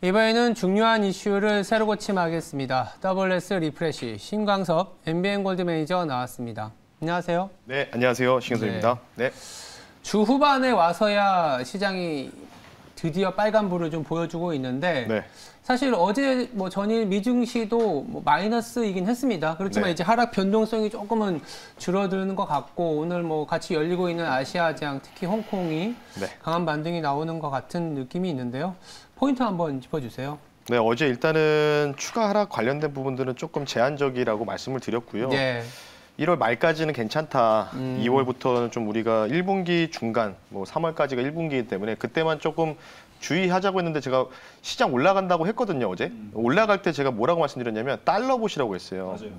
이번에는 중요한 이슈를 새로 고침하겠습니다. WS 리프레시 신광섭 MBN 골드 매니저 나왔습니다. 안녕하세요. 네, 안녕하세요. 신광섭입니다. 네. 주 후반에 와서야 시장이 드디어 빨간불을 좀 보여주고 있는데 네. 사실 어제 전일 미증시도 마이너스이긴 했습니다. 그렇지만 네. 이제 하락 변동성이 조금은 줄어드는 것 같고 오늘 같이 열리고 있는 아시아장 특히 홍콩이 네. 강한 반등이 나오는 것 같은 느낌이 있는데요. 포인트 한번 짚어주세요. 네, 어제 일단은 추가 하락 관련된 부분들은 조금 제한적이라고 말씀을 드렸고요. 네. 1월 말까지는 괜찮다. 2월부터는 좀 우리가 1분기 중간, 3월까지가 1분기이기 때문에 그때만 조금 주의하자고 했는데 제가 시장 올라간다고 했거든요, 어제. 올라갈 때 제가 뭐라고 말씀드렸냐면 달러 보시라고 했어요. 맞아요.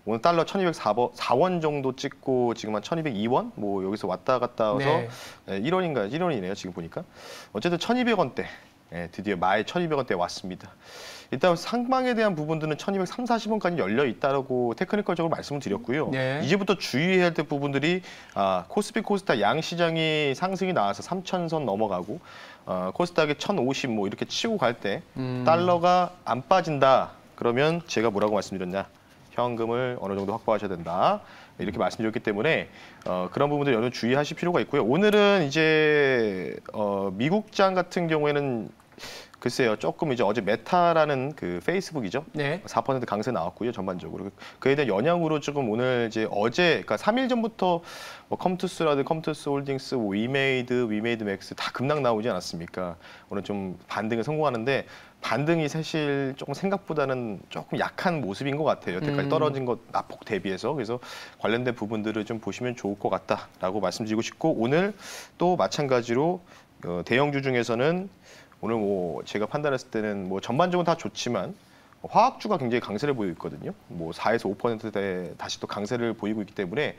오늘 달러 1204원 정도 찍고 지금 한 1202원? 여기서 왔다 갔다 해서 네. 1원이네요, 지금 보니까. 어쨌든 1200원대. 드디어 마의 1200원대에 왔습니다. 일단 상방에 대한 부분들은 1230, 40원까지 열려 있다고 테크니컬적으로 말씀을 드렸고요. 네. 이제부터 주의해야 될 부분들이 코스피 코스닥 양 시장이 상승이 나와서 3000선 넘어가고 코스닥이 1050 이렇게 치고 갈 때 달러가 안 빠진다. 그러면 제가 뭐라고 말씀드렸냐? 현금을 어느 정도 확보하셔야 된다. 이렇게 말씀드렸기 때문에 그런 부분들 여러 주의하실 필요가 있고요. 오늘은 이제 미국장 같은 경우에는 글쎄요, 조금 이제 어제 메타라는 그 페이스북이죠. 네. 4% 강세 나왔고요, 전반적으로. 그에 대한 영향으로 조금 오늘 이제 어제, 그러니까 3일 전부터 컴투스라든 컴투스 홀딩스, 위메이드 맥스 다 급락 나오지 않았습니까? 오늘 좀 반등에 성공하는데 반등이 사실 조금 생각보다는 조금 약한 모습인 것 같아요. 여태까지 떨어진 것 낙폭 대비해서. 그래서 관련된 부분들을 좀 보시면 좋을 것 같다라고 말씀드리고 싶고 오늘 또 마찬가지로 대형주 중에서는 오늘 제가 판단했을 때는 전반적으로 다 좋지만 화학주가 굉장히 강세를 보이고 있거든요. 4에서 5%대 다시 또 강세를 보이고 있기 때문에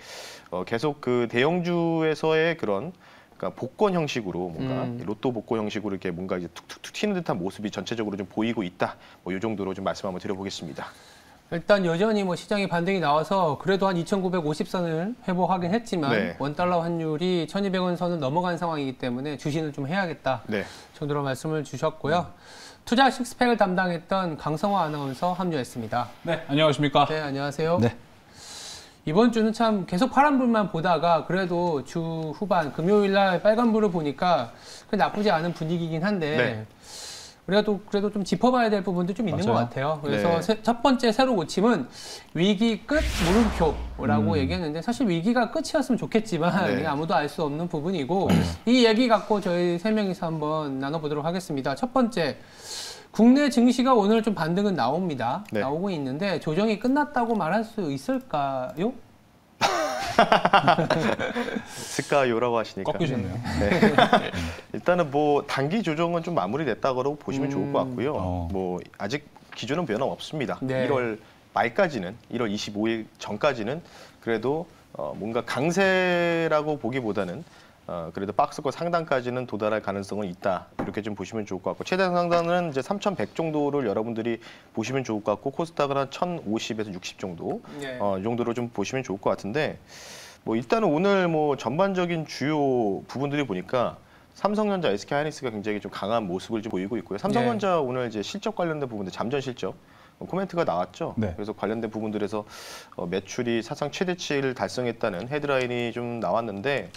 계속 그 대형주에서의 그런 그러니까 복권 형식으로 뭔가 로또 복권 형식으로 이렇게 뭔가 이제 툭툭툭 튀는 듯한 모습이 전체적으로 좀 보이고 있다. 이 정도로 좀 말씀 한번 드려보겠습니다. 일단 여전히 시장이 반등이 나와서 그래도 한 2,950선을 회복하긴 했지만 네. 원달러 환율이 1,200원 선을 넘어간 상황이기 때문에 주신을 좀 해야겠다 네. 정도로 말씀을 주셨고요. 투자 식스팩을 담당했던 강성화 아나운서 합류했습니다. 네, 안녕하십니까? 네, 안녕하세요. 네. 이번 주는 참 계속 파란불만 보다가 그래도 주 후반 금요일 날 빨간불을 보니까 나쁘지 않은 분위기긴 한데 네. 그래도 좀 짚어봐야 될 부분도 좀 있는 것 같아요. 그래서 네. 첫 번째 새로 고침은 위기 끝 물음표라고 얘기했는데 사실 위기가 끝이었으면 좋겠지만 네. 아무도 알 수 없는 부분이고 이 얘기 갖고 저희 세 명이서 한번 나눠보도록 하겠습니다. 첫 번째, 국내 증시가 오늘 좀 반등은 나옵니다. 네. 나오고 있는데 조정이 끝났다고 말할 수 있을까요? 스카요라고 하시니까. 꺾이셨네요. 네. 일단은 단기 조정은 좀 마무리됐다고 보시면 좋을 것 같고요. 아직 기준은 변함 없습니다. 네. 1월 말까지는 1월 25일 전까지는 그래도 뭔가 강세라고 보기보다는 그래도 박스권 상단까지는 도달할 가능성은 있다. 이렇게 좀 보시면 좋을 것 같고 최대 상단은 이제 3,100 정도를 여러분들이 보시면 좋을 것 같고 코스닥은 한 1,050에서 60 정도 네. 이 정도로 좀 보시면 좋을 것 같은데 일단은 오늘 전반적인 주요 부분들이 보니까 삼성전자, SK하이닉스가 굉장히 좀 강한 모습을 좀 보이고 있고요. 삼성전자 오늘 이제 실적 관련된 부분들 잠전 실적 코멘트가 나왔죠. 네. 그래서 관련된 부분들에서 매출이 사상 최대치를 달성했다는 헤드라인이 좀 나왔는데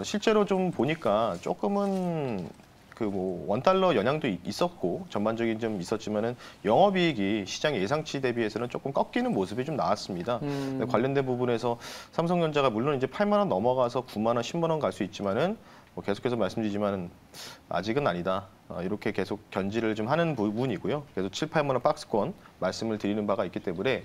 실제로 좀 보니까 조금은 원달러 영향도 있었고 전반적인 좀 있었지만은 영업이익이 시장의 예상치 대비해서는 조금 꺾이는 모습이 좀 나왔습니다. 관련된 부분에서 삼성전자가 물론 이제 8만 원 넘어가서 9만 원, 10만 원 갈 수 있지만은 계속해서 말씀드리지만은 아직은 아니다. 이렇게 계속 견지를 좀 하는 부분이고요. 그래서 7, 8만 원 박스권 말씀을 드리는 바가 있기 때문에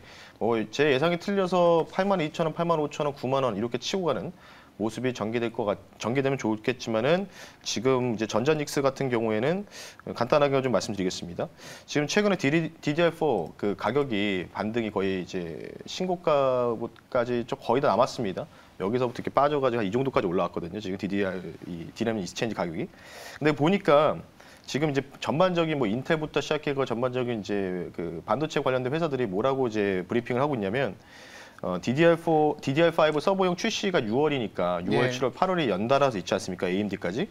제 예상이 틀려서 8만 2천 원, 8만 5천 원, 9만 원 이렇게 치고 가는 모습이 전개되면 좋겠지만은 지금 이제 전자닉스 같은 경우에는 간단하게 좀 말씀드리겠습니다. 지금 최근에 DDR4 그 가격이 반등이 거의 이제 신고가까지 거의 다 남았습니다. 여기서부터 이렇게 빠져가지고 이 정도까지 올라왔거든요. 지금 DRAM 익스체인지 가격이. 근데 보니까 지금 이제 전반적인 인텔부터 시작해서 전반적인 이제 그 반도체 관련된 회사들이 뭐라고 이제 브리핑을 하고 있냐면 DDR5 서버용 출시가 6월이니까 6월, 네. 7월, 8월이 연달아서 있지 않습니까? AMD까지.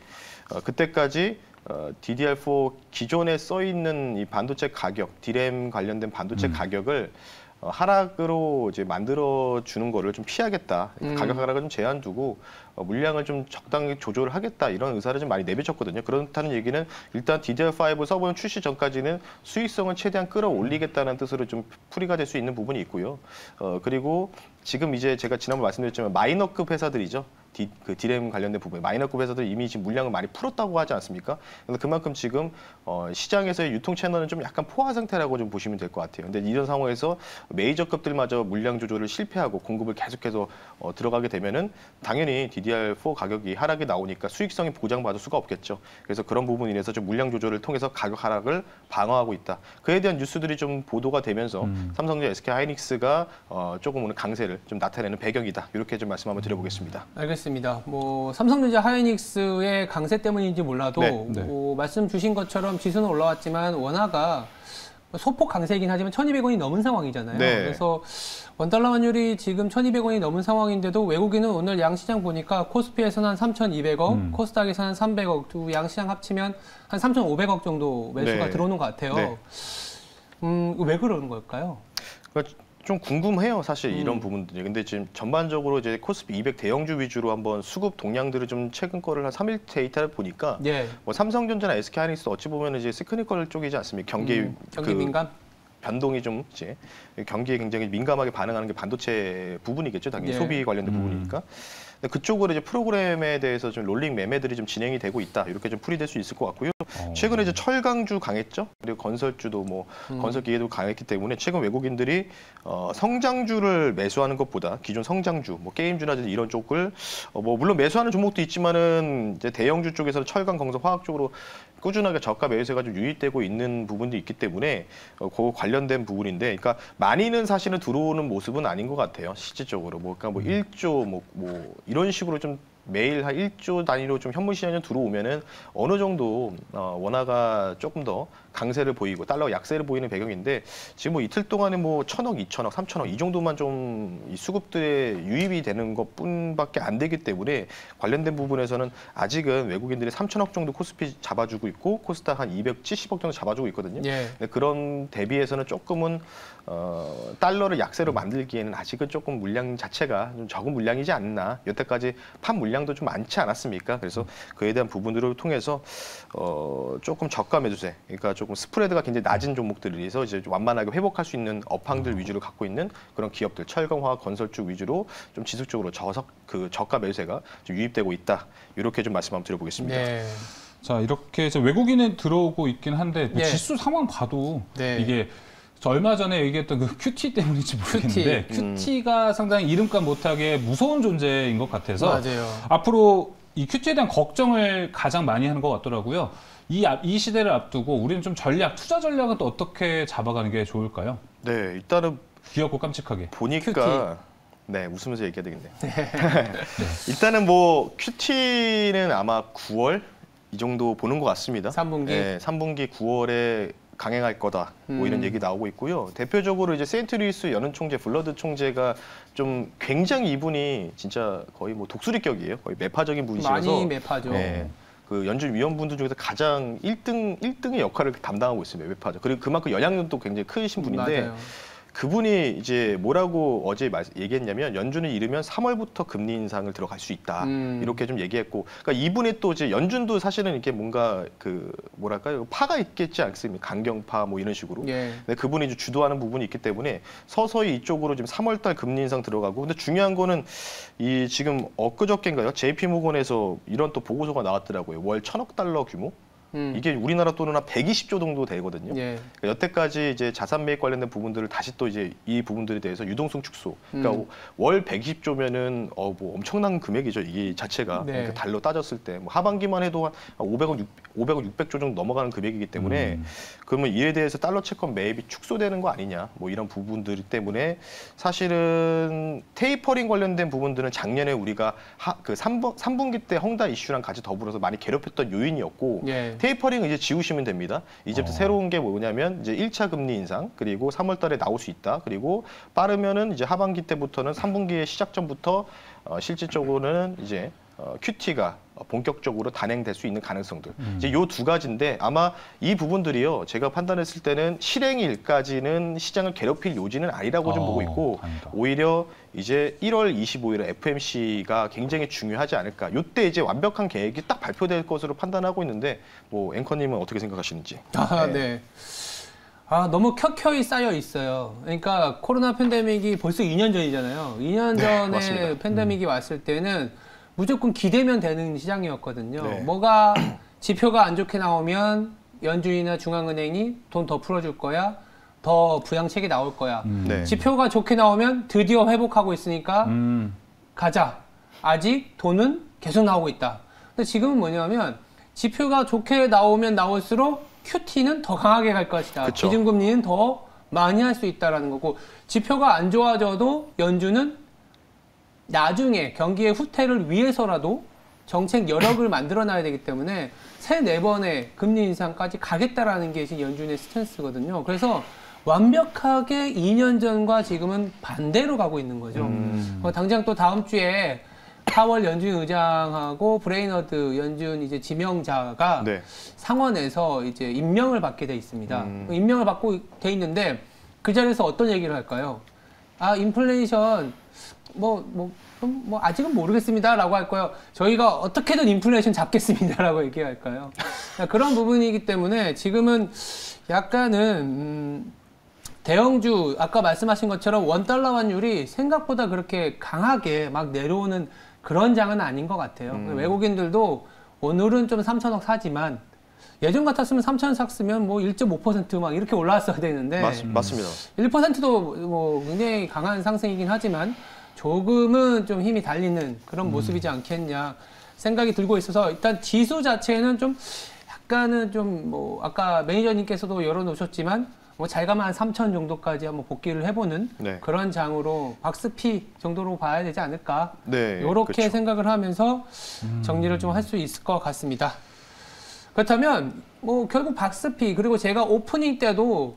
그때까지 DDR4 기존에 써 있는 이 반도체 가격, D램 관련된 반도체 가격을 하락으로 이제 만들어 주는 거를 좀 피하겠다. 가격 하락을 좀 제한 두고 물량을 좀 적당히 조절을 하겠다. 이런 의사를 좀 많이 내비쳤거든요. 그렇다는 얘기는 일단 DDR5 서버용 출시 전까지는 수익성을 최대한 끌어올리겠다는 뜻으로 좀 풀이가 될 수 있는 부분이 있고요. 그리고 지금 이제 제가 지난번 말씀드렸지만 마이너급 회사들이죠. D램 관련된 부분, 마이너급 회사들 이미 지금 물량을 많이 풀었다고 하지 않습니까? 그래서 그만큼 지금 시장에서의 유통 채널은 좀 약간 포화 상태라고 좀 보시면 될 것 같아요. 근데 이런 상황에서 메이저급들마저 물량 조절을 실패하고 공급을 계속해서 들어가게 되면은 당연히 DDR4 가격이 하락이 나오니까 수익성이 보장받을 수가 없겠죠. 그래서 그런 부분에 인해서 좀 물량 조절을 통해서 가격 하락을 방어하고 있다. 그에 대한 뉴스들이 좀 보도가 되면서 삼성전자, SK하이닉스가 조금 오늘 강세를 좀 나타내는 배경이다. 이렇게 좀 말씀 한번 드려보겠습니다. 알겠습니다. 뭐 삼성전자, 하이닉스의 강세 때문인지 몰라도 뭐 말씀 주신 것처럼 지수는 올라왔지만 원화가 소폭 강세이긴 하지만 1,200원이 넘은 상황이잖아요. 그래서 원달러 환율이 지금 1,200원이 넘은 상황인데도 외국인은 오늘 양시장 보니까 코스피에서는 한 3,200억, 코스닥에서는 300억, 두 양시장 합치면 한 3,500억 정도 매수가 들어오는 것 같아요. 왜 그러는 걸까요? 좀 궁금해요, 사실 이런 부분들이. 근데 지금 전반적으로 이제 코스피 200 대형주 위주로 한번 수급 동향들을 좀 최근 거를 한 3일 데이터를 보니까 뭐 삼성전자나 SK하이닉스 어찌 보면 이제 시크니컬 쪽이지 않습니까? 경기 민감? 변동이 좀 이제 경기에 굉장히 민감하게 반응하는 게 반도체 부분이겠죠, 당연히 소비 관련된 부분이니까. 근데 그쪽으로 이제 프로그램에 대해서 좀 롤링 매매들이 좀 진행이 되고 있다. 이렇게 좀 풀이될 수 있을 것 같고요. 최근에 이제 철강주 강했죠. 그리고 건설주도 뭐 건설기계도 강했기 때문에 최근 외국인들이 성장주를 매수하는 것보다 기존 성장주, 뭐 게임주라든지 이런 쪽을 뭐 물론 매수하는 종목도 있지만은 이제 대형주 쪽에서는 철강, 건설, 화학 쪽으로 꾸준하게 저가 매수세가 좀 유입되고 있는 부분도 있기 때문에 그 관련된 부분인데, 그러니까 많이는 사실은 들어오는 모습은 아닌 것 같아요. 실질적으로 그러니까 뭐 1조 뭐 이런 식으로 좀 매일 한 1조 단위로 좀 현물 시장에 들어오면은 어느 정도 원화가 조금 더 강세를 보이고 달러가 약세를 보이는 배경인데, 지금 뭐 이틀 동안에 뭐 1,000억, 2,000억, 3,000억 이 정도만 좀 이 수급들에 유입이 되는 것뿐밖에 안 되기 때문에 관련된 부분에서는 아직은 외국인들이 3,000억 정도 코스피 잡아주고 있고 코스닥 한 270억 정도 잡아주고 있거든요. 근데 그런 대비해서는 조금은 달러를 약세로 만들기에는 아직은 조금 물량 자체가 좀 적은 물량이지 않나. 여태까지 판 물량도 좀 많지 않았습니까? 그래서 그에 대한 부분들을 통해서 조금 저가 매수세, 그러니까 조금 스프레드가 굉장히 낮은 종목들에서 이제 좀 완만하게 회복할 수 있는 업황들 위주로 갖고 있는 그런 기업들, 철강, 화학, 건설주 위주로 좀 지속적으로 저가 매수세가 좀 유입되고 있다. 이렇게 좀 말씀 한번 드려보겠습니다. 자, 이렇게 해서 외국인은 들어오고 있긴 한데 뭐 지수 상황 봐도 이게 저 얼마 전에 얘기했던 그 QT 때문인지 모르겠는데 QT가 상당히 이름값 못하게 무서운 존재인 것 같아서 앞으로 이 QT에 대한 걱정을 가장 많이 하는 것 같더라고요. 이 시대를 앞두고 우리는 좀 투자 전략은 또 어떻게 잡아가는 게 좋을까요? 네, 일단은 귀엽고 깜찍하게 보니까 웃으면서 얘기해야 되겠네요. 일단은 뭐 QT는 아마 9월 이 정도 보는 것 같습니다. 3분기? 3분기 9월에 강행할 거다. 뭐 이런 얘기 나오고 있고요. 대표적으로 이제 세인트루이스 연은 총재, 블러드 총재가 좀 굉장히 이분이 진짜 거의 뭐 독수리격이에요. 거의 매파적인 분이셔서 많이 매파죠. 그 연준 위원분들 중에서 가장 1등의 역할을 담당하고 있습니다. 매파죠. 그리고 그만큼 영향력도 굉장히 크신 분인데 그분이 이제 뭐라고 어제 얘기했냐면 연준을 잃으면 3월부터 금리 인상을 들어갈 수 있다. 이렇게 좀 얘기했고, 그러니까 이분이 또 이제 연준도 사실은 이렇게 뭔가 그 뭐랄까요, 파가 있겠지 않습니까? 강경파 뭐 이런 식으로. 근데 그분이 이제 주도하는 부분이 있기 때문에 서서히 이쪽으로 지금 3월달 금리 인상 들어가고, 근데 중요한 거는 이 지금 엊그저께인가요? JP모건에서 이런 또 보고서가 나왔더라고요. 월 1,000억 달러 규모. 이게 우리나라 돈은 한 120조 정도 되거든요. 그러니까 여태까지 이제 자산 매입 관련된 부분들을 다시 또 이제 이 부분들에 대해서 유동성 축소. 그러니까 월 120조면은 뭐 엄청난 금액이죠. 이게 자체가 그러니까 달러 따졌을 때 뭐 하반기만 해도 한 500억, 600조 정도 넘어가는 금액이기 때문에 그러면 이에 대해서 달러 채권 매입이 축소되는 거 아니냐. 뭐 이런 부분들 때문에 사실은 테이퍼링 관련된 부분들은 작년에 우리가 그 3분기 때 헝다 이슈랑 같이 더불어서 많이 괴롭혔던 요인이었고 테이퍼링 이제 지우시면 됩니다. 이제부터 새로운 게 뭐냐면 이제 1차 금리 인상, 그리고 3월 달에 나올 수 있다. 그리고 빠르면은 이제 하반기 때부터는 3분기의 시작 전부터 실질적으로는 이제 QT가 본격적으로 단행될 수 있는 가능성들. 이제 요 두 가지인데 아마 이 부분들이요. 제가 판단했을 때는 실행일까지는 시장을 괴롭힐 요지는 아니라고 좀 보고 있고 다행이다. 오히려 이제 1월 25일에 FMC가 굉장히 중요하지 않을까. 요때 이제 완벽한 계획이 딱 발표될 것으로 판단하고 있는데 뭐 앵커님은 어떻게 생각하시는지. 네. 너무 켜켜이 쌓여 있어요. 그러니까 코로나 팬데믹이 벌써 2년 전이잖아요. 2년 전에 맞습니다. 팬데믹이 왔을 때는 무조건 기대면 되는 시장이었거든요. 네. 뭐가 지표가 안 좋게 나오면 연준이나 중앙은행이 돈 더 풀어줄 거야. 더 부양책이 나올 거야. 네. 지표가 좋게 나오면 드디어 회복하고 있으니까 가자. 아직 돈은 계속 나오고 있다. 근데 지금은 뭐냐면 지표가 좋게 나오면 나올수록 QT는 더 강하게 갈 것이다. 그쵸. 기준금리는 더 많이 할 수 있다는 거고 지표가 안 좋아져도 연준은 나중에 경기의 후퇴를 위해서라도 정책 여력을 만들어놔야 되기 때문에 3-4번의 금리 인상까지 가겠다라는 게 지금 연준의 스탠스거든요. 그래서 완벽하게 2년 전과 지금은 반대로 가고 있는 거죠. 당장 또 다음 주에 파월 연준 의장하고 브레이너드 연준 이제 지명자가 네. 상원에서 이제 임명을 받게 돼 있습니다. 임명을 받고 돼 있는데 그 자리에서 어떤 얘기를 할까요? 인플레이션 아직은 모르겠습니다라고 할 거예요. 저희가 어떻게든 인플레이션 잡겠습니다라고 얘기할까요? 그런 부분이기 때문에 지금은 약간은 대형주 아까 말씀하신 것처럼 원달러 환율이 생각보다 그렇게 강하게 막 내려오는 그런 장은 아닌 것 같아요. 외국인들도 오늘은 좀 3천억 사지만 예전 같았으면 3천 샀으면 뭐 1.5% 막 이렇게 올라왔어야 되는데 맞습니다. 1%도 뭐 굉장히 강한 상승이긴 하지만 조금은 좀 힘이 달리는 그런 모습이지 않겠냐 생각이 들고 있어서 일단 지수 자체는 좀 약간은 좀 뭐 아까 매니저님께서도 열어놓으셨지만 뭐 잘 가면 한 3천 정도까지 한번 복귀를 해보는 네. 그런 장으로 박스피 정도로 봐야 되지 않을까 네, 이렇게 그렇죠. 생각을 하면서 정리를 좀 할 수 있을 것 같습니다. 그렇다면 뭐 결국 박스피 그리고 제가 오프닝 때도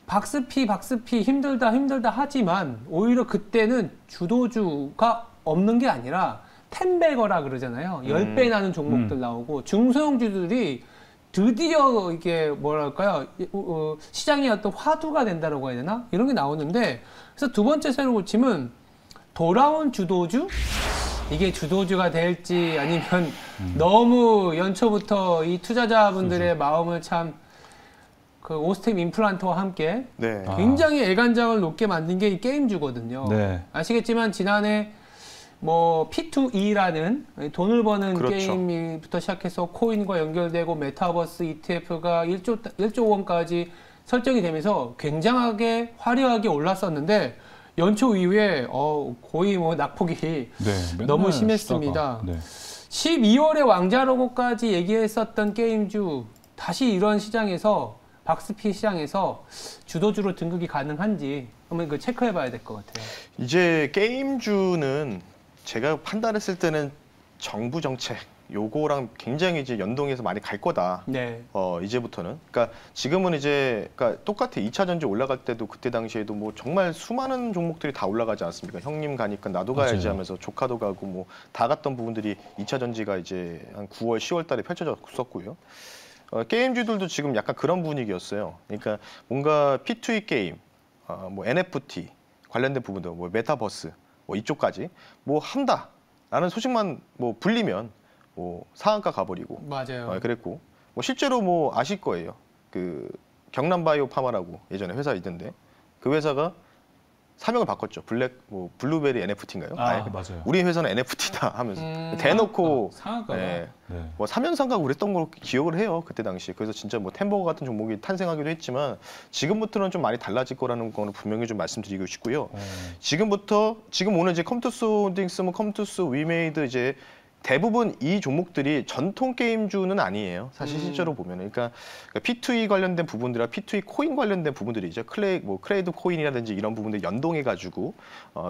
박스피 힘들다 하지만 오히려 그때는 주도주가 없는 게 아니라 10배거라 그러잖아요. 10배 나는 종목들 나오고 중소형주들이 드디어 이게 뭐랄까요 시장의 어떤 화두가 된다라고 해야 되나 이런 게 나오는데 그래서 두 번째 새로 고침은 돌아온 주도주 이게 주도주가 될지 아니면 너무 연초부터 이 투자자분들의 마음을 참 그 오스템 임플란트와 함께 네. 굉장히 애간장을 높게 만든 게 이 게임주거든요. 네. 아시겠지만 지난해 뭐 P2E라는 돈을 버는 그렇죠. 게임부터 시작해서 코인과 연결되고 메타버스 ETF가 1조 원까지 설정이 되면서 굉장하게 화려하게 올랐었는데 연초 이후에 거의 뭐 낙폭이 너무 심했습니다. 12월에 왕자로고까지 얘기했었던 게임주 다시 이런 시장에서 박스피 시장에서 주도주로 등극이 가능한지 한번 그 체크해봐야 될 것 같아요. 이제 게임주는 제가 판단했을 때는 정부 정책 요거랑 굉장히 이제 연동해서 많이 갈 거다. 네. 이제부터는. 그러니까 지금은 이제 그러니까 똑같아. 2차 전지 올라갈 때도 그때 당시에도 뭐 정말 수많은 종목들이 다 올라가지 않습니까? 형님 가니까 나도 가야지 맞아요. 하면서 조카도 가고 뭐 다 갔던 부분들이 2차 전지가 이제 한 9월, 10월 달에 펼쳐졌었고요. 게임주들도 지금 약간 그런 분위기였어요. 그러니까 뭔가 P2E 게임, 뭐 NFT 관련된 부분도 뭐 메타버스 뭐 이쪽까지 뭐 한다라는 소식만 뭐 불리면 뭐 상한가 가버리고 맞아요. 그랬고 뭐 실제로 뭐 아실 거예요. 그 경남바이오 파마라고 예전에 회사 있던데 그 회사가 사명을 바꿨죠. 블루베리 NFT인가요? 맞아요. 우리 회사는 NFT다 하면서 대놓고 상한가가. 네. 뭐 3년 상각 그랬던 걸 기억을 해요. 그때 당시. 그래서 진짜 뭐 템버거 같은 종목이 탄생하기도 했지만 지금부터는 좀 많이 달라질 거라는 거는 분명히 좀 말씀드리고 싶고요. 지금 오늘 이제 컴투스 홀딩스, 컴투스 위메이드 이제 대부분 이 종목들이 전통 게임주는 아니에요. 사실 실제로 보면 그러니까 P2E 관련된 부분들이랑 P2E 코인 관련된 부분들이죠. 크레이드 코인이라든지 이런 부분들 연동해 가지고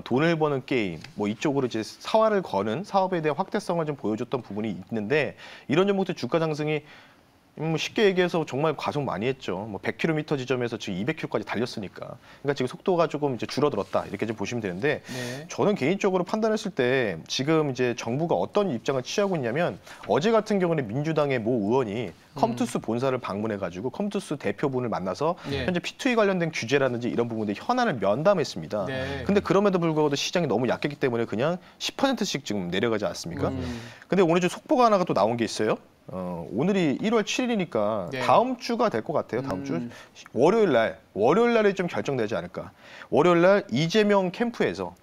돈을 버는 게임 뭐 이쪽으로 이제 사활을 거는 사업에 대한 확대성을 좀 보여줬던 부분이 있는데 이런 종목들 주가 상승이 뭐 쉽게 얘기해서 정말 과속 많이 했죠. 뭐 100km 지점에서 지금 200km까지 달렸으니까. 그러니까 지금 속도가 조금 이제 줄어들었다 이렇게 좀 보시면 되는데 네. 저는 개인적으로 판단했을 때 지금 이제 정부가 어떤 입장을 취하고 있냐면 어제 같은 경우는 민주당의 모 의원이 컴투스 본사를 방문해가지고 컴투스 대표분을 만나서 현재 P2E 관련된 규제라든지 이런 부분들 현안을 면담했습니다. 근데 그럼에도 불구하고 시장이 너무 약했기 때문에 그냥 10%씩 지금 내려가지 않았습니까? 근데 오늘 좀 속보가 하나가 또 나온 게 있어요. 오늘이 1월 7일이니까 다음 주가 될 것 같아요. 다음 주 월요일 날에 좀 결정되지 않을까. 월요일 날 이재명 캠프에서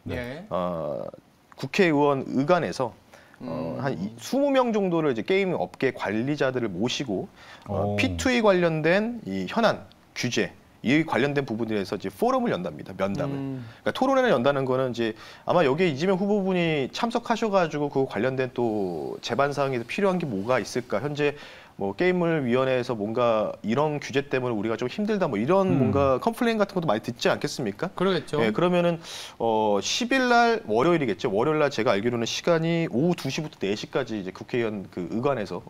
국회의원 의관에서 한 20명 정도를 이제 게임 업계 관리자들을 모시고 P2E 관련된 이 현안 규제 이 관련된 부분에서 이제 포럼을 연답니다. 면담을. 그러니까 토론회를 연다는 거는 이제 아마 여기에 이재명 후보분이 참석하셔가지고 그 관련된 또 재반 사항에서 필요한 게 뭐가 있을까. 현재 뭐 게임을 위원회에서 뭔가 이런 규제 때문에 우리가 좀 힘들다 뭐 이런 뭔가 컴플레인 같은 것도 많이 듣지 않겠습니까? 그러겠죠. 예, 그러면은 10일 날 월요일이겠죠. 월요일 날 제가 알기로는 시간이 오후 2시부터 4시까지 이제 국회의원 그 의관에서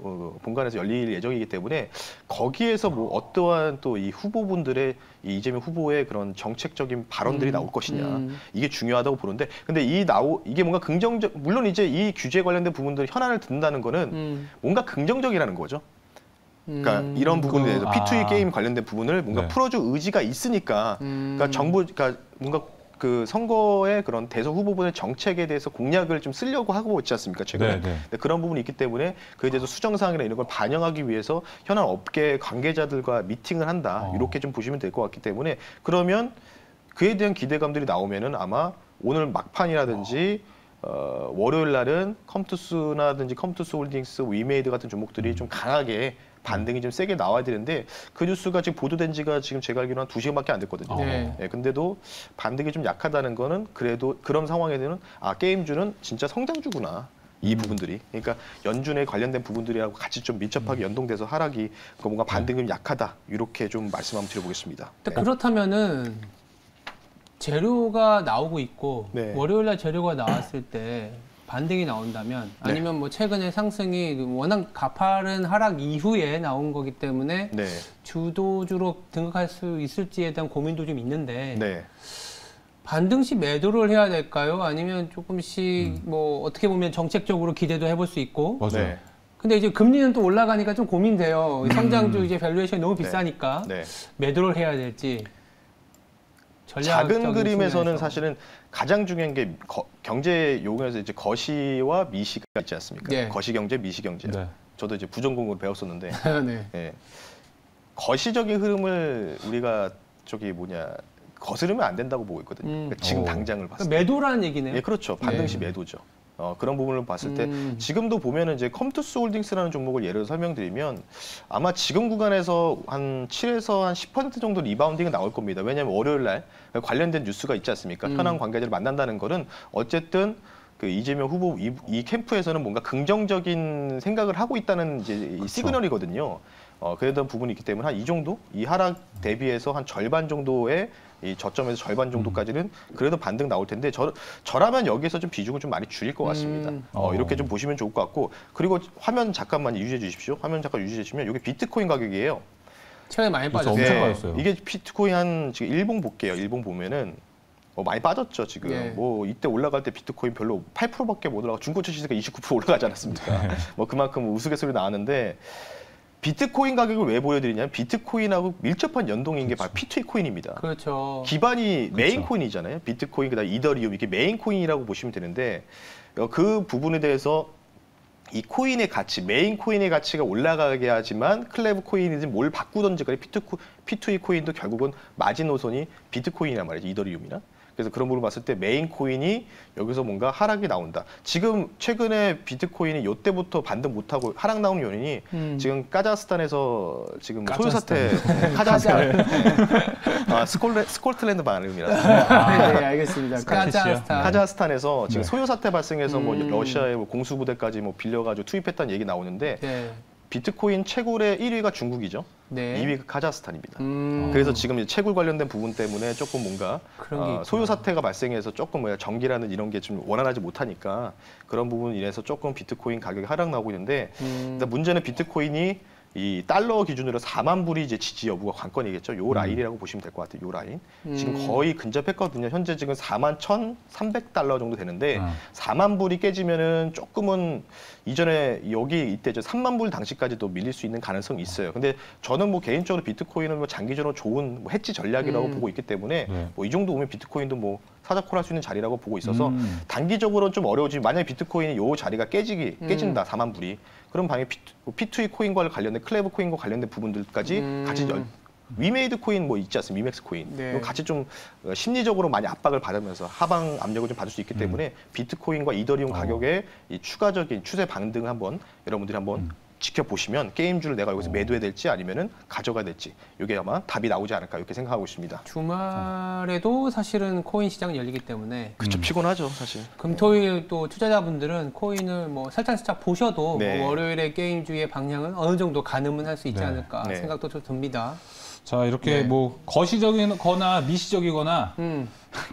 본관에서 열릴 예정이기 때문에 거기에서 뭐 어떠한 또 이 후보분들의 이 이재명 후보의 그런 정책적인 발언들이 나올 것이냐 이게 중요하다고 보는데 근데 이게 뭔가 긍정적 물론 이제 이 규제 관련된 부분들 현안을 듣는다는 거는 뭔가 긍정적이라는 거죠. 그러니까 이런 부분에 대해서 P2E 게임 관련된 부분을 뭔가 풀어줄 의지가 있으니까 그러니까 그러니까 뭔가 그 선거의 그런 대선 후보분의 정책에 대해서 공약을 좀 쓰려고 하고 있지 않습니까 최근에. 근데 그런 부분이 있기 때문에 그에 대해서 수정사항이나 이런 걸 반영하기 위해서 현안 업계 관계자들과 미팅을 한다 이렇게 좀 보시면 될 것 같기 때문에 그러면 그에 대한 기대감들이 나오면은 아마 오늘 막판이라든지 월요일 날은 컴투스나든지 컴투스홀딩스, 위메이드 같은 종목들이 좀 강하게 반등이 좀 세게 나와야 되는데 그 뉴스가 지금 보도된 지가 지금 제가 알기로는 한 2시간밖에 안 됐거든요. 근데도 반등이 좀 약하다는 거는 그래도 그런 상황에는 게임주는 진짜 성장주구나. 이 부분들이. 그러니까 연준에 관련된 부분들이하고 같이 좀 밀접하게 연동돼서 하락이 뭔가 반등이 좀 약하다. 이렇게 좀 말씀 한번 드려보겠습니다. 그렇다면은 재료가 나오고 있고 월요일 날 재료가 나왔을 때 반등이 나온다면 아니면 뭐 최근에 상승이 워낙 가파른 하락 이후에 나온 거기 때문에 주도주로 등극할 수 있을지에 대한 고민도 좀 있는데 반등 시 매도를 해야 될까요? 아니면 조금씩 뭐 어떻게 보면 정책적으로 기대도 해볼 수 있고 근데 이제 금리는 또 올라가니까 좀 고민돼요. 성장주 이제 밸류에이션이 너무 비싸니까 매도를 해야 될지. 작은 그림에서는 사실은 가장 중요한 게 경제 용어에서 이제 거시와 미시가 있지 않습니까? 거시 경제, 미시 경제. 저도 이제 부전공으로 배웠었는데 거시적인 흐름을 우리가 거스르면 안 된다고 보고 있거든요. 그러니까 지금 당장을 봤을 때. 매도라는 얘기네요. 그렇죠. 반등 시 매도죠. 그런 부분을 봤을 때 지금도 보면은 이제 컴투스 홀딩스라는 종목을 예를 설명드리면 아마 지금 구간에서 한 7에서 한 10% 정도 리바운딩이 나올 겁니다. 왜냐하면 월요일 날 관련된 뉴스가 있지 않습니까? 현황 관계자를 만난다는 거는 어쨌든 그 이재명 후보 이 캠프에서는 뭔가 긍정적인 생각을 하고 있다는 이제 이 시그널이거든요. 그랬던 부분이 있기 때문에 한 이 정도? 이 하락 대비해서 한 절반 정도의 이 저점에서 절반 정도까지는 그래도 반등 나올 텐데 저라면 여기에서 좀 비중을 좀 많이 줄일 것 같습니다. 이렇게 좀 보시면 좋을 것 같고 그리고 화면 잠깐만 유지해 주십시오. 화면 잠깐 유지해 주시면 이게 비트코인 가격이에요. 최근에 많이 빠졌어요. 엄청 빠졌어요. 이게 비트코인 한 지금 일봉 볼게요. 일봉 보면은 많이 빠졌죠 지금. 뭐 이때 올라갈 때 비트코인 별로 8%밖에 못 올라가. 중고차 시세가 29% 올라가지 않았습니까? 뭐 그만큼 우스갯소리 나왔는데. 비트코인 가격을 왜 보여드리냐면 비트코인하고 밀접한 연동인 게 바로 P2E 코인입니다. 그렇죠. 기반이 메인 코인이잖아요. 비트코인, 그다음 이더리움 이게 메인 코인이라고 보시면 되는데 그 부분에 대해서 이 코인의 가치, 메인 코인의 가치가 올라가게 하지만 클레브 코인이든 뭘 바꾸든지 간에 P2E 코인도 결국은 마지노선이 비트코인이란 말이죠. 이더리움이나. 그래서 그런 부분을 봤을 때 메인 코인이 여기서 뭔가 하락이 나온다. 지금 최근에 비트코인이 이때부터 반등 못하고 하락 나오는 요인이 지금 카자흐스탄에서 지금 소요 사태, 카자흐스탄, 스콜틀랜드 발음이라서. 네, 알겠습니다. 카자흐스탄에서 지금 소요 사태 발생해서 뭐 러시아의 뭐 공수부대까지 뭐 빌려가지고 투입했다는 얘기 나오는데. 비트코인 채굴의 1위가 중국이죠. 2위가 카자흐스탄입니다. 그래서 지금 이제 채굴 관련된 부분 때문에 조금 뭔가 소요 사태가 발생해서 조금 전기라는 이런 게 좀 원활하지 못하니까 그런 부분에 인해서 조금 비트코인 가격이 하락 나오고 있는데 문제는 비트코인이 이 달러 기준으로 4만 불이 이제 지지 여부가 관건이겠죠. 요 라인이라고 보시면 될 것 같아요. 요 라인. 지금 거의 근접했거든요. 현재 지금 4만 1,300달러 정도 되는데 4만 불이 깨지면은 조금은 이전에 여기 이때 저 3만 불 당시까지도 밀릴 수 있는 가능성이 있어요. 근데 저는 뭐 개인적으로 비트코인은 뭐 장기적으로 좋은 뭐 해지 전략이라고 보고 있기 때문에 뭐 이 정도 오면 비트코인도 뭐 사자콜할 수 있는 자리라고 보고 있어서 단기적으로는 좀 어려우지만 만약에 비트코인이 요 자리가 깨진다 4만 불이 그럼 방에 P2E 코인과 관련된 클레브 코인과 관련된 부분들까지 같이 위메이드 코인 뭐 있지 않습니까? 위맥스 코인. 네. 같이 좀 심리적으로 많이 압박을 받으면서 하방 압력을 좀 받을 수 있기 때문에 비트코인과 이더리움 가격의 이 추가적인 추세 반등을 한번 여러분들이 한번 지켜보시면 게임주를 내가 여기서 매도해야 될지 아니면은 가져가야 될지 이게 아마 답이 나오지 않을까 이렇게 생각하고 있습니다. 주말에도 사실은 코인 시장이 열리기 때문에 그쵸 피곤하죠 사실. 금토일 또 투자자분들은 코인을 뭐 살짝 보셔도 네. 뭐 월요일에 게임주의 방향은 어느 정도 가늠은 할 수 있지 않을까 생각도 좀 듭니다. 자 이렇게 뭐 거시적이거나 미시적이거나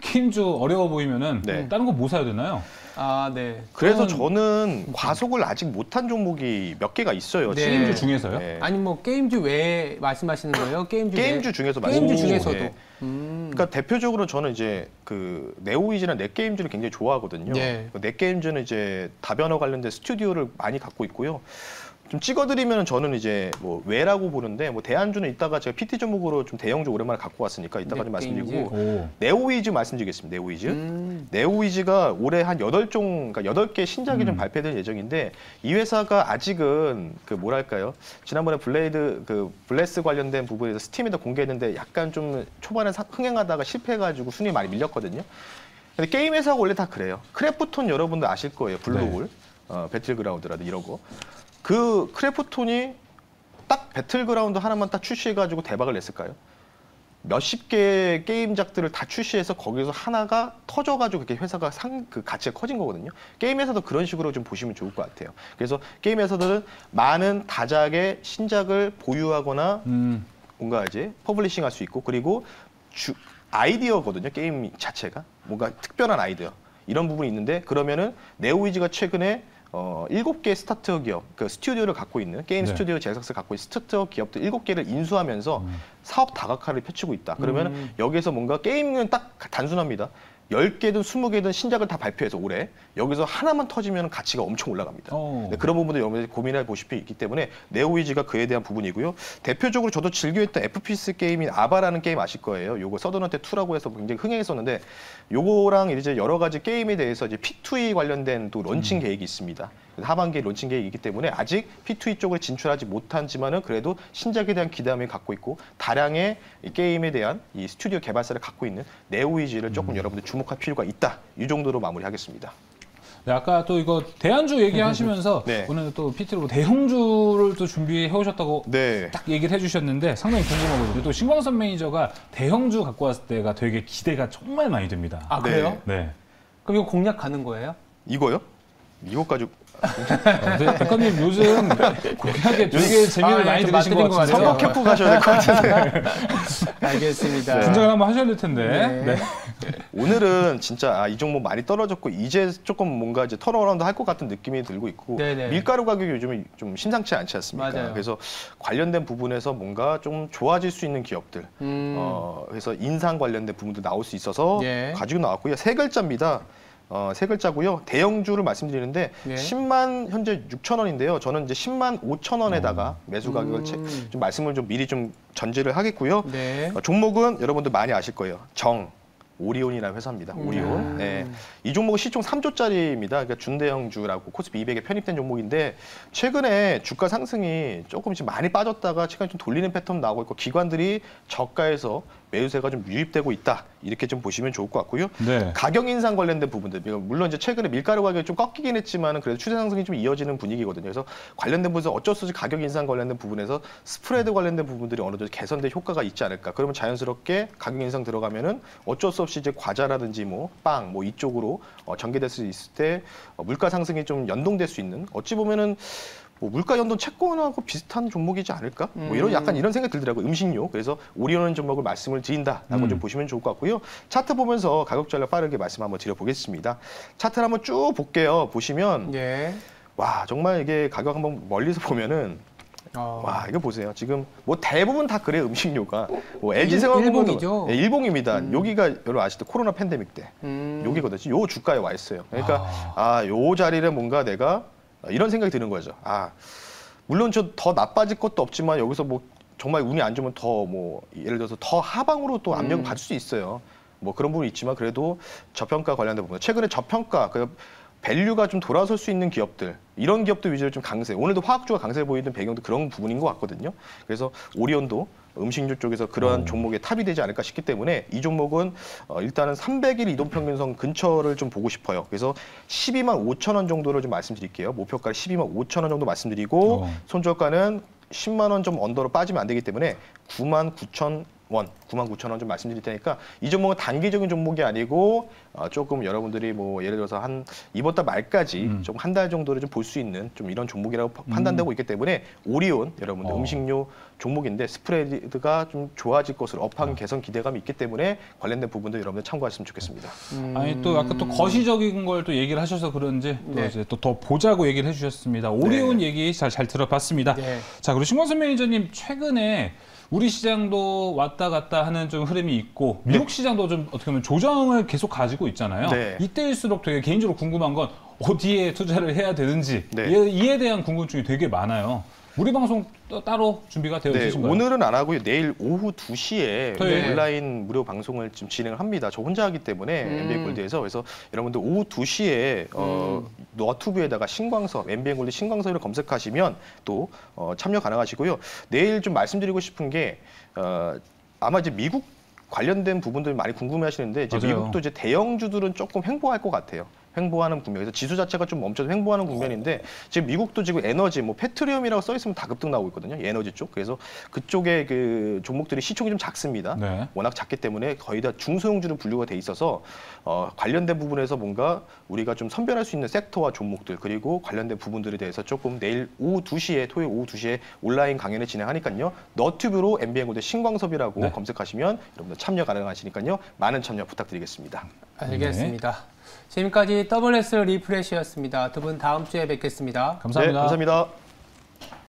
게임주 어려워 보이면은 다른 거 뭐 사야 되나요? 아, 네. 그래서 저는 과속을 아직 못한 종목이 몇 개가 있어요. 게임주 중에서요? 네. 아니 뭐 게임주 외에 말씀하시는 거예요? 게임주 중에서 게임주 중에서도. 네. 그러니까 대표적으로 저는 이제 그 네오이즈나 넷게임즈를 굉장히 좋아하거든요. 넷게임즈는 이제 다변화 관련된 스튜디오를 많이 갖고 있고요. 좀 찍어드리면 저는 이제 뭐 외라고 보는데 뭐 대안주는 이따가 제가 PT 종목으로 좀 대형주 오랜만에 갖고 왔으니까 이따가 좀 말씀드리고 네오이즈 말씀드리겠습니다. 네오이즈. 네오이즈가 올해 한 8종, 그러니까 8개 신작이 좀 발표될 예정인데 이 회사가 아직은 그 뭐랄까요? 지난번에 블레스 관련된 부분에서 스팀에다 공개했는데 약간 좀 초반에 흥행하다가 실패해가지고 순위 많이 밀렸거든요. 근데 게임 회사가 원래 다 그래요. 크래프톤 여러분들 아실 거예요. 블루홀, 배틀그라운드라든 이런 거. 그 크래프톤이 딱 배틀그라운드 하나만 딱 출시해가지고 대박을 냈을까요? 몇십 개의 게임작들을 다 출시해서 거기서 하나가 터져가지고 그렇게 회사가 그 가치가 커진 거거든요. 게임 회사도 그런 식으로 좀 보시면 좋을 것 같아요. 그래서 게임 회사들은 많은 다작의 신작을 보유하거나 뭔가 이제 퍼블리싱할 수 있고 그리고 아이디어거든요. 게임 자체가 뭔가 특별한 아이디어 이런 부분이 있는데 그러면은 네오이즈가 최근에 7개 스타트업 기업, 그 스튜디오를 갖고 있는 게임 스튜디오 제작사를 갖고 있는 스타트업 기업들 7개를 인수하면서 사업 다각화를 펼치고 있다. 그러면 여기서 뭔가 게임은 딱 단순합니다. 10개든 20개든 신작을 다 발표해서 올해 여기서 하나만 터지면 가치가 엄청 올라갑니다. 네, 그런 부분들 여러분들이 고민해 보실 필요 있기 때문에 네오이즈가 그에 대한 부분이고요. 대표적으로 저도 즐겨했던 FPS 게임인 아바라는 게임 아실 거예요. 요거 서든어택 2라고 해서 굉장히 흥행했었는데 요거랑 이제 여러 가지 게임에 대해서 이제 P2E 관련된 또 런칭 계획이 있습니다. 하반기에 론칭 계획이 있기 때문에 아직 P2E 쪽을 진출하지 못하지만은 그래도 신작에 대한 기대감을 갖고 있고 다량의 이 게임에 대한 이 스튜디오 개발사를 갖고 있는 네오이즈를 조금 여러분들 주목할 필요가 있다. 이 정도로 마무리하겠습니다. 네, 아까 또 이거 대안주 얘기하시면서 오늘 또 PT로 대형주를 또 준비해 오셨다고 딱 얘기를 해주셨는데 상당히 궁금하거든요. 또 신광선 매니저가 대형주 갖고 왔을 때가 되게 기대가 정말 많이 됩니다. 아 그래요? 네. 그럼 이거 공략 가는 거예요? 이거요? 이거 가지고 대표님 요즘 공략에 되게 재미를 많이 들으신 것 같아요. 선거 캠프 가셔야 될 것 같은데. 알겠습니다. 분석을 한번 하셔야 될 텐데. 오늘은 진짜 이 종목 많이 떨어졌고 이제 조금 뭔가 이제 턴어라운드 할 것 같은 느낌이 들고 있고 밀가루 가격이 요즘에 좀 심상치 않지 않습니까? 맞아요. 그래서 관련된 부분에서 뭔가 좀 좋아질 수 있는 기업들, 그래서 인상 관련된 부분도 나올 수 있어서 가지고 나왔고요. 세 글자입니다. 세 글자고요. 대형주를 말씀드리는데 10만 현재 6천 원인데요. 저는 이제 10만 5천 원에다가 매수 가격을 좀 말씀을 좀 미리 좀 전제를 하겠고요. 종목은 여러분들 많이 아실 거예요. 오리온이라는 회사입니다. 오리온. 네. 이 종목은 시총 3조짜리입니다. 그러니까 준대형주라고 코스피 200에 편입된 종목인데 최근에 주가 상승이 조금씩 많이 빠졌다가 최근에 좀 돌리는 패턴 나오고 있고 기관들이 저가에서 매수세가 좀 유입되고 있다. 이렇게 좀 보시면 좋을 것 같고요. 가격 인상 관련된 부분들. 물론 이제 최근에 밀가루 가격이 좀 꺾이긴 했지만 그래도 추세 상승이 좀 이어지는 분위기거든요. 그래서 관련된 부분에서 어쩔 수 없이 가격 인상 관련된 부분에서 스프레드 관련된 부분들이 어느 정도 개선된 효과가 있지 않을까. 그러면 자연스럽게 가격 인상 들어가면은 어쩔 수 없이 이제 과자라든지 뭐 빵 뭐 이쪽으로 전개될 수 있을 때 물가 상승이 좀 연동될 수 있는 어찌 보면은 뭐 물가 연동 채권하고 비슷한 종목이지 않을까? 뭐 이런 약간 이런 생각이 들더라고요. 음식료. 그래서 오리온 종목을 말씀을 드린다라고 좀 보시면 좋을 것 같고요. 차트 보면서 가격 전략 빠르게 말씀 한번 드려보겠습니다. 차트를 한번 쭉 볼게요. 보시면 와 정말 이게 가격 한번 멀리서 보면은 와, 이거 보세요. 지금 뭐 대부분 다 그래요, 음식료가. 뭐 LG생활건강도 일봉이죠. 네, 일봉입니다. 여기가 여러분 아시죠? 코로나 팬데믹 때. 여기거든요. 요 주가에 와 있어요. 그러니까 요 자리를 뭔가 내가 이런 생각이 드는 거죠. 물론 저 더 나빠질 것도 없지만 여기서 뭐 정말 운이 안 좋으면 더 뭐 예를 들어서 더 하방으로 또 압력을 받을 수 있어요. 뭐 그런 부분이 있지만 그래도 저평가 관련된 부분. 최근에 저평가 밸류가 좀 돌아설 수 있는 기업들, 이런 기업들 위주로 좀 강세. 오늘도 화학주가 강세 보이는 배경도 그런 부분인 것 같거든요. 그래서 오리온도 음식료 쪽에서 그러한 종목에 탑이 되지 않을까 싶기 때문에 이 종목은 일단은 300일 이동평균선 근처를 좀 보고 싶어요. 그래서 12만 5천 원 정도를 좀 말씀드릴게요. 목표가 12만 5천 원 정도 말씀드리고 손절가는 10만 원 좀 언더로 빠지면 안 되기 때문에 9만 9천 원, 9만 9천 원 좀 말씀드릴 테니까 이 종목은 단기적인 종목이 아니고 조금 여러분들이 뭐 예를 들어서 한 이번 달 말까지 좀 한 달 정도를 좀 볼 수 있는 좀 이런 종목이라고 판단되고 있기 때문에 오리온 여러분들 음식료 종목인데 스프레드가 좀 좋아질 것으로 업황 개선 기대감이 있기 때문에 관련된 부분도 여러분들 참고하셨으면 좋겠습니다. 아니 또 아까 또 거시적인 걸 또 얘기를 하셔서 그런지 또 이제 또 더 보자고 얘기를 해주셨습니다. 오리온 얘기 잘 들어봤습니다. 자, 그리고 신광선 매니저님 최근에 우리 시장도 왔다 갔다 하는 좀 흐름이 있고 미국 시장도 좀 어떻게 보면 조정을 계속 가지고 있잖아요. 이때일수록 되게 개인적으로 궁금한 건 어디에 투자를 해야 되는지 이에 대한 궁금증이 되게 많아요. 우리 방송 따로 준비가 되어 있으신가요? 오늘은 안 하고요. 내일 오후 2시에 온라인 무료 방송을 지금 진행을 합니다. 저 혼자 하기 때문에 MBA 골드에서. 그래서 여러분들 오후 2시에 너튜브에다가 신광섭, MBA 골드 신광섭을 검색하시면 또 참여 가능하시고요. 내일 좀 말씀드리고 싶은 게 아마 이제 미국 관련된 부분들 많이 궁금해하시는데 이제 미국도 이제 대형주들은 조금 횡보할 것 같아요. 횡보하는 국면에서 지수 자체가 좀 멈춰서 횡보하는 국면인데 지금 미국도 지금 에너지, 뭐 페트리움이라고 써 있으면 다 급등 나오고 있거든요. 에너지 쪽. 그래서 그쪽에 그 종목들이 시총이 좀 작습니다. 워낙 작기 때문에 거의 다 중소형주로 분류가 돼 있어서 관련된 부분에서 뭔가 우리가 좀 선별할 수 있는 섹터와 종목들 그리고 관련된 부분들에 대해서 조금 내일 오후 2시에 토요일 오후 2시에 온라인 강연을 진행하니까요. 너튜브로 MBA 골드 신광섭이라고 검색하시면 여러분들 참여 가능하시니까요. 많은 참여 부탁드리겠습니다. 알겠습니다. 지금까지 WS 리프레시였습니다. 두 분 다음 주에 뵙겠습니다. 감사합니다. 감사합니다.